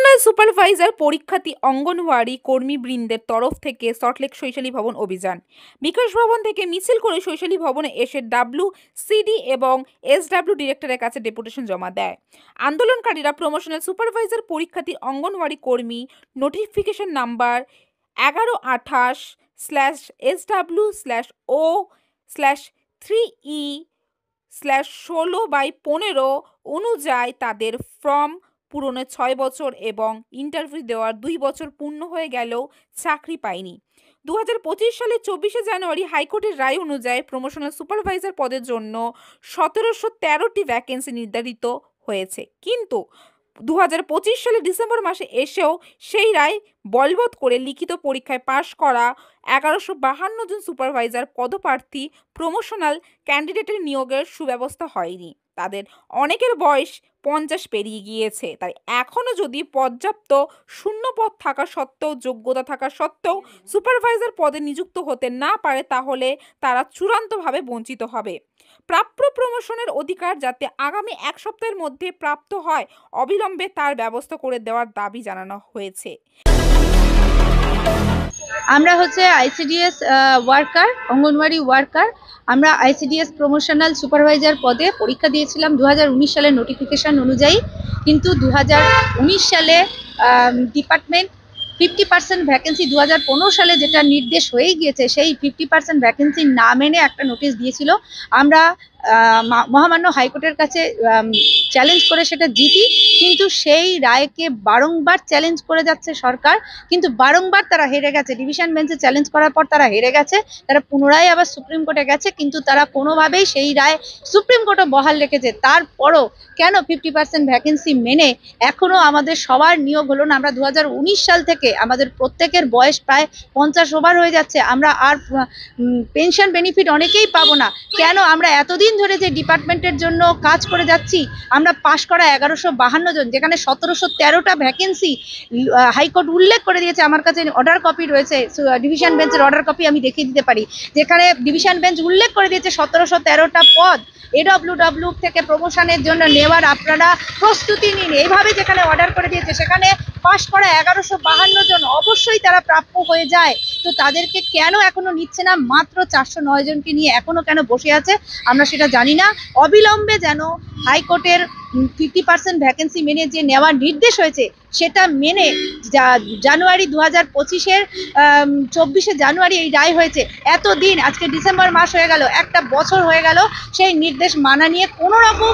Promotional supervisor পরীক্ষার্থী অঙ্গনওয়াড়ি কর্মীবৃন্দের তরফ থেকে সল্টলেক শৈশালী ভবন অভিযান। বিকাশ ভবন থেকে মিছিল করে শৈশালী ভবনে এসে WCD এবং SW ডিরেক্টরের কাছে ডেপুটেশন জমা দেয়। আন্দোলনকারীরা প্রমোশনাল সুপারভাইজার পরীক্ষার্থী অঙ্গনওয়াড়ি কর্মী নোটিফিকেশন নাম্বার 1128/SW/O/3E/16/15 অনুযায়ী তাদের ফর্ম পূরণে 6 বছর এবং ইন্টারভিউ দেওয়ার 2 বছর পূর্ণ হয়ে গেলেও চাকরি পায়নি। 2025 সালের 24শে জানুয়ারি হাইকোর্টের রায় অনুযায়ী প্রমোশনাল সুপারভাইজার পদের জন্য 1713টি ভ্যাকেন্সি নির্ধারিত হয়েছে, কিন্তু 2025 সালের ডিসেম্বর মাসে এসেও সেই রায় বলবৎ করে লিখিত পরীক্ষায় পাশ করা 1152 জন সুপারভাইজার পদপ্রার্থী প্রমোশনাল ক্যান্ডিডেটের নিয়োগের সুব্যবস্থা হয়নি। তাদের অনেকের বয়স 50 পেরিয়ে গিয়েছে, তাই এখনও যদি পর্যাপ্ত শূন্য পদ থাকা সত্ত্বেও যোগ্যতা থাকা সত্ত্বেও সুপারভাইজার পদে নিযুক্ত হতে না পারে, তাহলে তারা চূড়ান্তভাবে বঞ্চিত হবে। প্রাপ্য প্রমোশনের অধিকার যাতে আগামী 1 সপ্তাহের মধ্যে প্রাপ্ত হয়, অবিলম্বে তার ব্যবস্থা করে দেওয়ার দাবি জানানো হয়েছে। আমরা হচ্ছে ICDS ওয়ার্কার, অঙ্গনওয়াড়ি ওয়ার্কার। আমরা ICDS প্রমোশনাল সুপারভাইজার পদে পরীক্ষা দিয়েছিলাম 2019 সালের নোটিফিকেশন অনুযায়ী, কিন্তু 2019 সালে ডিপার্টমেন্ট 50% ভ্যাকেন্সি 2015 সালে যেটা নির্দেশ হয়ে গিয়েছে, সেই 50% ভ্যাকেন্সি না মেনে একটা নোটিশ দিয়েছিল। আমরা মহামান্য হাইকোর্টের কাছে চ্যালেঞ্জ করে সেটা জিতি, কিন্তু সেই রায়কে বারংবার চ্যালেঞ্জ করে যাচ্ছে সরকার, কিন্তু বারংবার তারা হেরে গেছে। ডিভিশন বেঞ্চে চ্যালেঞ্জ করার পর তারা হেরে গেছে, তারা পুনরায় আবার সুপ্রিম কোর্টে গেছে, কিন্তু তারা কোনোভাবেই সেই রায় সুপ্রিম কোর্টও বহাল রেখেছে। তারপরও কেন 50% ভ্যাকেন্সি মেনে এখনও আমাদের সবার নিয়োগ হলো না? আমরা 2019 সাল থেকে আমাদের প্রত্যেকের বয়স প্রায় 50 ওভার হয়ে যাচ্ছে, আমরা আর পেনশন বেনিফিট অনেকেই পাবো না। কেন আমরা এতদিন ধরে যে ডিপার্টমেন্টের জন্য কাজ করে যাচ্ছি, আমরা পাশ করা 1152 জন, যেখানে 1713টা ভ্যাকেন্সি হাইকোর্ট উল্লেখ করে দিয়েছে। আমার কাছে অর্ডার কপি রয়েছে, ডিভিশন বেঞ্চের অর্ডার কপি আমি দেখিয়ে দিতে পারি, যেখানে ডিভিশন বেঞ্চ উল্লেখ করে দিয়েছে 1713টা পদ AWW থেকে প্রমোশনের জন্য নেওয়ার আপনারা প্রস্তুতি নিন। এইভাবে যেখানে অর্ডার করে দিয়েছে, সেখানে পাশ করা 1152 জন অবশ্যই তারা প্রাপ্য হয়ে যায়। তো তাদেরকে কেন এখনো নিচ্ছে না? মাত্র 409 জনকে নিয়ে এখনো কেন বসে আছে আমরা সেটা জানি না। অবিলম্বে যেন হাইকোর্টের 50% ভ্যাকেন্সি মেনে যে নেওয়ার নির্দেশ হয়েছে, সেটা মেনে জানুয়ারি 2025-এর 24শে জানুয়ারি এই রায় হয়েছে। এতদিন, আজকে ডিসেম্বর মাস হয়ে গেল, একটা বছর হয়ে গেল, সেই নির্দেশ মানা নিয়ে কোনো রকম